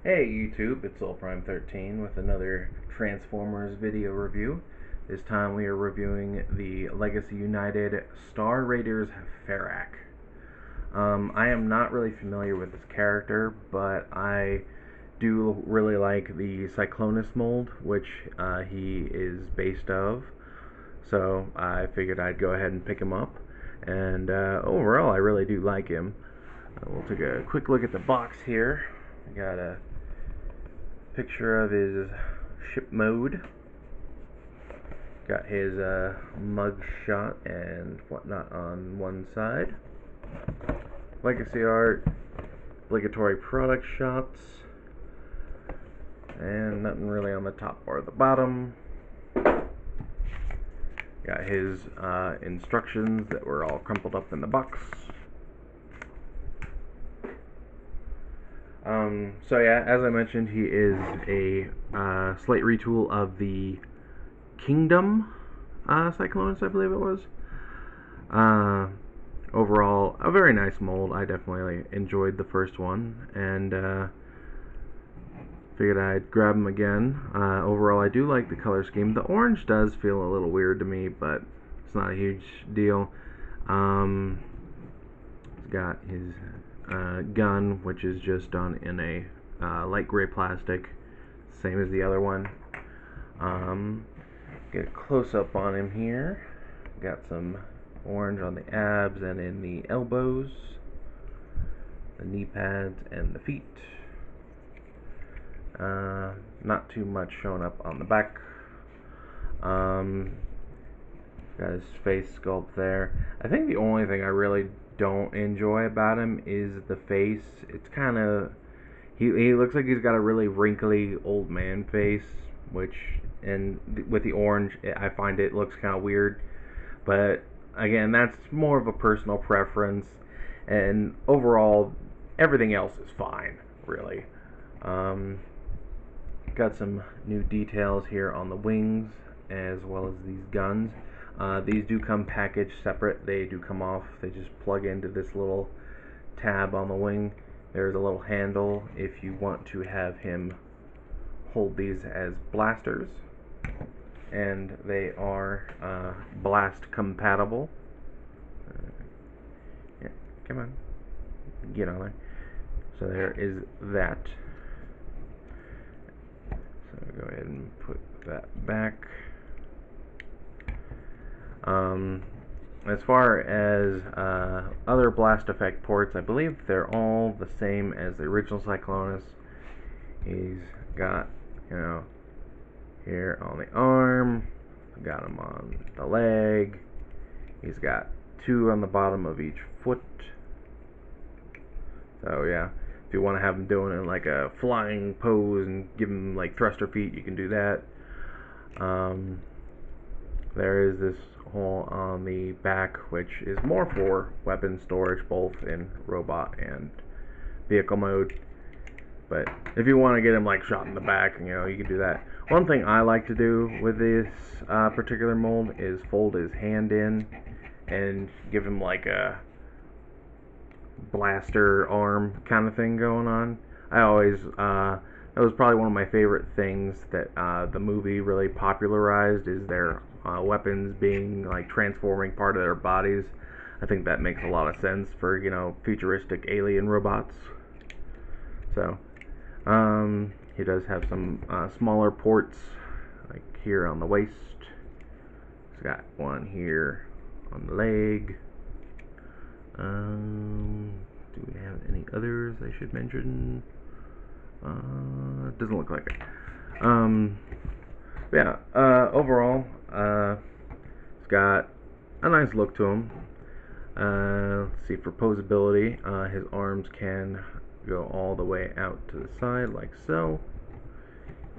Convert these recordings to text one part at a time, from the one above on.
Hey YouTube, it's Prime13 with another Transformers video review. This time we are reviewing the Legacy United Star Raiders ferak. I am not really familiar with this character, but I do really like the Cyclonus mold, which he is based of. So I figured I'd go ahead and pick him up. And overall, I really do like him. We'll take a quick look at the box here. I got a picture of his ship mode. Got his mug shot and whatnot on one side. Legacy art, obligatory product shots, and nothing really on the top or the bottom. Got his instructions that were all crumpled up in the box. So yeah, as I mentioned, he is a slight retool of the Kingdom Cyclonus, I believe it was. Overall, a very nice mold. I definitely enjoyed the first one, and figured I'd grab him again. Overall, I do like the color scheme. The orange does feel a little weird to me, but it's not a huge deal. He's got his gun, which is just done in a light gray plastic, same as the other one. Get a close up on him here. Got some orange on the abs and in the elbows, the knee pads, and the feet. Not too much showing up on the back. Got his face sculpt there. I think the only thing I really don't enjoy about him is the face. It's kind of, he looks like he's got a really wrinkly old man face, which, and with the orange, I find it looks kind of weird. But again, that's more of a personal preference, and overall, everything else is fine, really. Got some new details here on the wings, as well as these guns. These do come packaged separate. They do come off. They just plug into this little tab on the wing. There's a little handle if you want to have him hold these as blasters, and they are blast compatible. Yeah, come on, get on there. So there is that. So go ahead and put that back. As far as other blast effect ports, I believe they're all the same as the original Cyclonus. He's got, here on the arm, got him on the leg. He's got two on the bottom of each foot. So yeah, if you want to have him doing it like a flying pose and give him like thruster feet, you can do that. There is this hole on the back, which is more for weapon storage, both in robot and vehicle mode. But if you want to get him like shot in the back, you can do that. One thing I like to do with this particular mold is fold his hand in and give him like a blaster arm kind of thing going on. I always that was probably one of my favorite things that the movie really popularized, is their weapons being like transforming part of their bodies. I think that makes a lot of sense for futuristic alien robots. So he does have some smaller ports, like here on the waist. He's got one here on the leg. Do we have any others I should mention? Doesn't look like it. Yeah, overall, it's got a nice look to him. Let's see, for posability, his arms can go all the way out to the side, like so.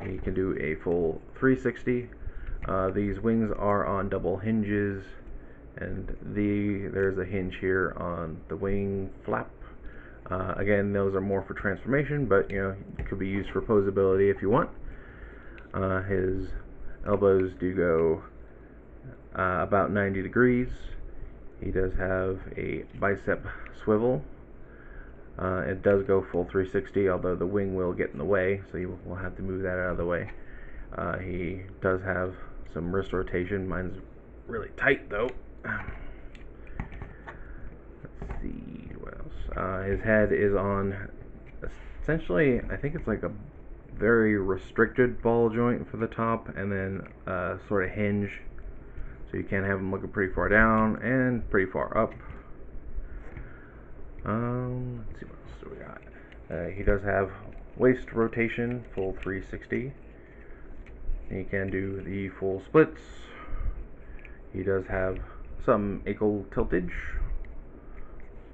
He can do a full 360. These wings are on double hinges, and there's a hinge here on the wing flap. Again, those are more for transformation, but it could be used for posability if you want. His elbows do go about 90 degrees. He does have a bicep swivel. It does go full 360, although the wing will get in the way, so you will have to move that out of the way. He does have some wrist rotation. Mine's really tight though. Let's see what else. His head is on essentially, I think it's like a very restricted ball joint for the top, and then sort of hinge, so you can't have him looking pretty far down and pretty far up. Let's see what else do we got. He does have waist rotation, full 360. He can do the full splits. He does have some ankle tiltage,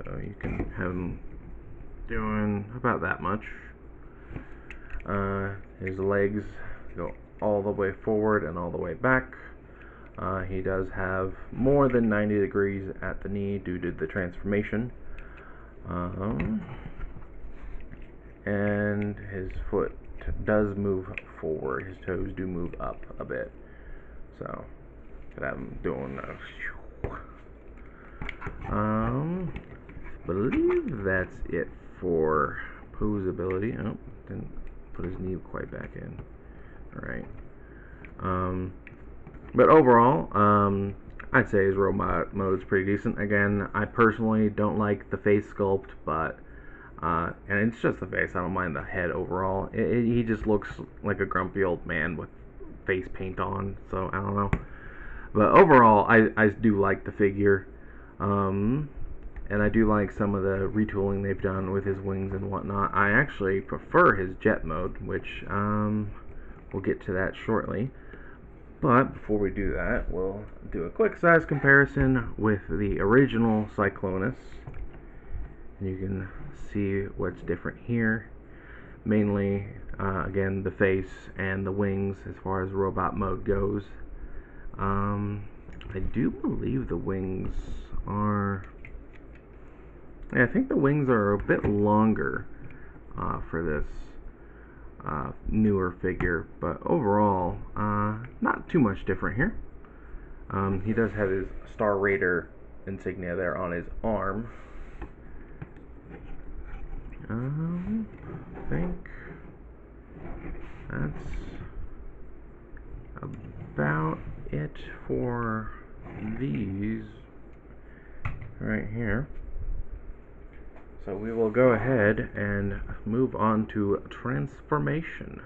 so you can have him doing about that much. His legs go all the way forward and all the way back. He does have more than 90 degrees at the knee due to the transformation. And his foot does move forward. His toes do move up a bit. So, could have him doing believe that's it for posability. Oh, didn't put his knee quite back in. Alright. But overall, I'd say his robot mode's pretty decent. Again, I personally don't like the face sculpt, but and it's just the face. I don't mind the head overall. He just looks like a grumpy old man with face paint on, so I don't know. But overall, I do like the figure, and I do like some of the retooling they've done with his wings and whatnot. I actually prefer his jet mode, which we'll get to that shortly. But before we do that, we'll do a quick size comparison with the original Cyclonus. And you can see what's different here. Mainly, again, the face and the wings as far as robot mode goes. I do believe the wings are... Yeah, I think the wings are a bit longer for this newer figure, but overall, not too much different here. He does have his Star Raider insignia there on his arm. I think that's about it for these right here. So we will go ahead and move on to transformation.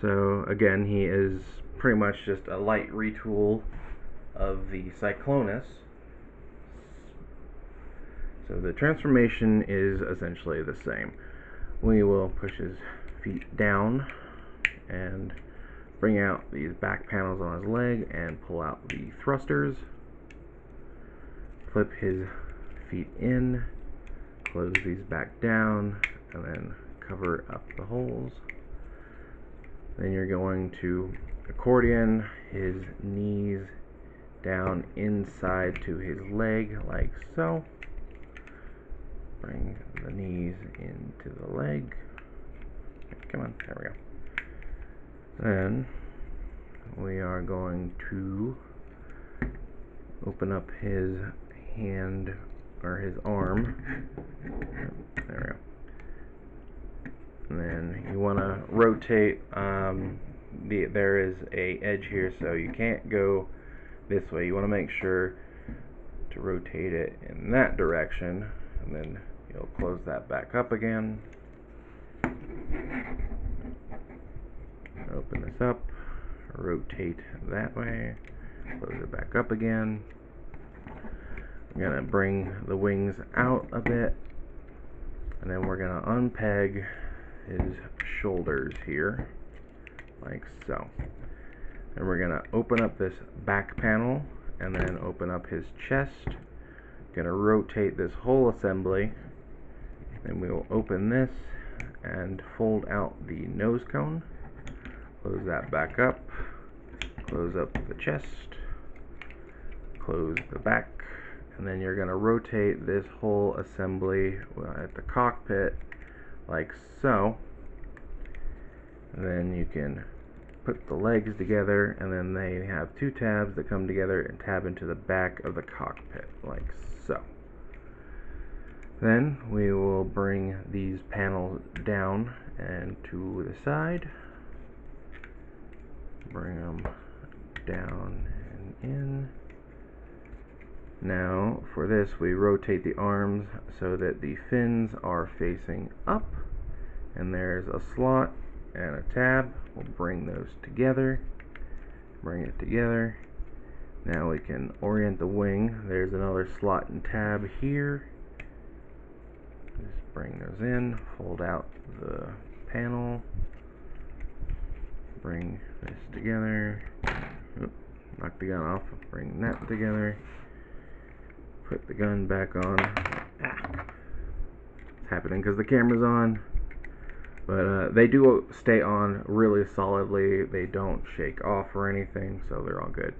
So again, he is pretty much just a light retool of the Cyclonus. So the transformation is essentially the same. We will push his feet down and bring out these back panels on his leg and pull out the thrusters. Flip his feet in, close these back down, and then cover up the holes. Then you're going to accordion his knees down inside to his leg like so. Bring the knees into the leg. Come on, there we go. Then we are going to open up his hand or his arm. There we go. And then you want to rotate. There is a edge here, so you can't go this way. You want to make sure to rotate it in that direction, and then you'll close that back up again. Open this up, rotate that way, close it back up again. I'm going to bring the wings out a bit, and then we're going to unpeg his shoulders here, like so. And we're going to open up this back panel, and then open up his chest. Going to rotate this whole assembly, and we will open this and fold out the nose cone. Close that back up, close up the chest, close the back, and then you're going to rotate this whole assembly at the cockpit like so. And then you can put the legs together, and then they have two tabs that come together and tab into the back of the cockpit like so. Then we will bring these panels down and to the side. Bring them down and in. Now for this we rotate the arms so that the fins are facing up, and there's a slot and a tab. We'll bring those together, bring it together. Now we can orient the wing. There's another slot and tab here. Just bring those in, fold out the panel, bring this together. Oop, knock the gun off, bring that together. Put the gun back on. It's happening because the camera's on. But they do stay on really solidly. They don't shake off or anything, so they're all good.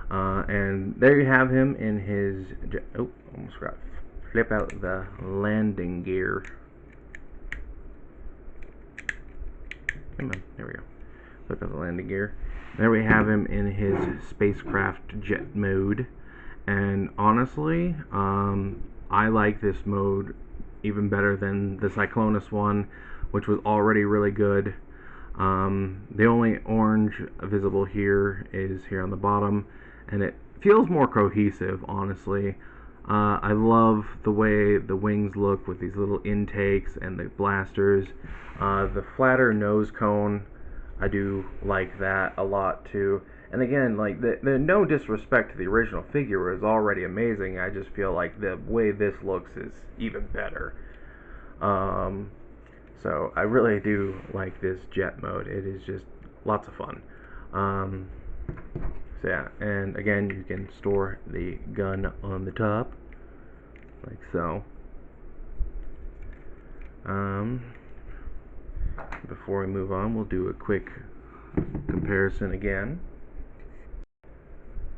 And there you have him in his... Oh, almost forgot. Flip out the landing gear. Come on, there we go. Flip out the landing gear. There we have him in his spacecraft jet mode. And honestly, I like this mode even better than the Cyclonus one, which was already really good. The only orange visible here is here on the bottom, and it feels more cohesive, honestly. I love the way the wings look with these little intakes and the blasters. The flatter nose cone, I do like that a lot too. And again, like the no disrespect to the original figure is already amazing. I just feel like the way this looks is even better. So I really do like this jet mode. It is just lots of fun. So yeah, and again, you can store the gun on the top, like so. Before we move on, we'll do a quick comparison again.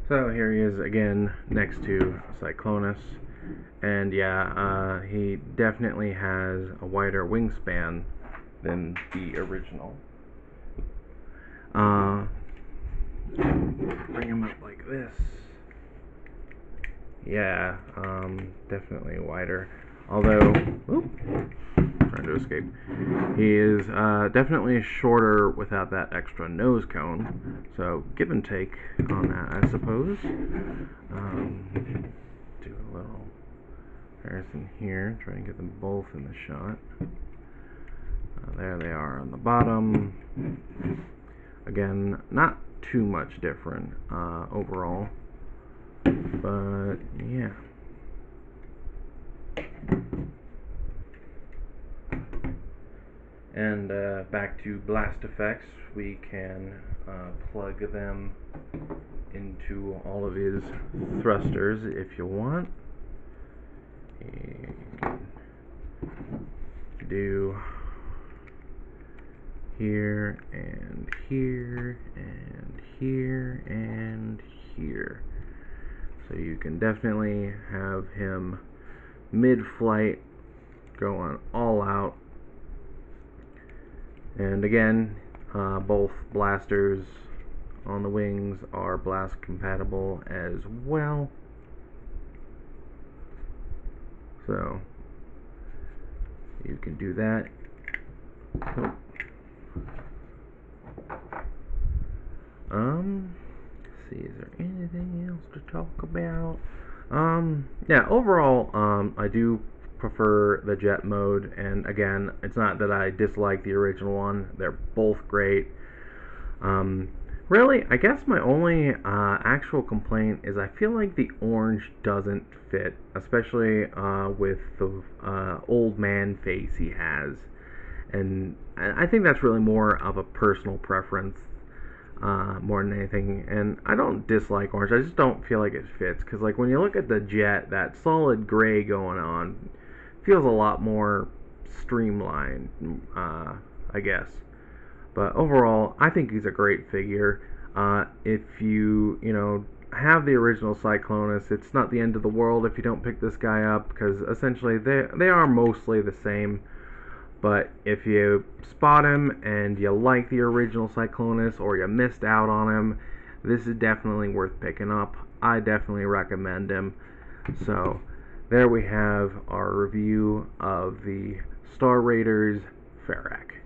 So here he is again next to Cyclonus, and yeah, he definitely has a wider wingspan than the original. Bring him up like this. Yeah, definitely wider. Although, trying to escape. He is definitely shorter without that extra nose cone. So give and take on that, I suppose. Do a little comparison here. Try and get them both in the shot. There they are on the bottom. Again, not too much different overall, but yeah. And back to blast effects, we can plug them into all of his thrusters if you want. You can do here and here and here and here. So you can definitely have him mid-flight going all out. And again, both blasters on the wings are blast compatible as well. So you can do that. Oh. Let's see, is there anything else to talk about? Yeah, overall, I do prefer the jet mode, and again, it's not that I dislike the original one. They're both great. Really, I guess my only actual complaint is I feel like the orange doesn't fit, especially with the old man face he has. And I think that's really more of a personal preference more than anything. And I don't dislike orange, I just don't feel like it fits. Because like when you look at the jet, that solid gray going on feels a lot more streamlined, I guess. But overall, I think he's a great figure. If you have the original Cyclonus, it's not the end of the world if you don't pick this guy up, because essentially they are mostly the same. But if you spot him and you like the original Cyclonus, or you missed out on him, this is definitely worth picking up. I definitely recommend him. So there we have our review of the Star Raiders ferak.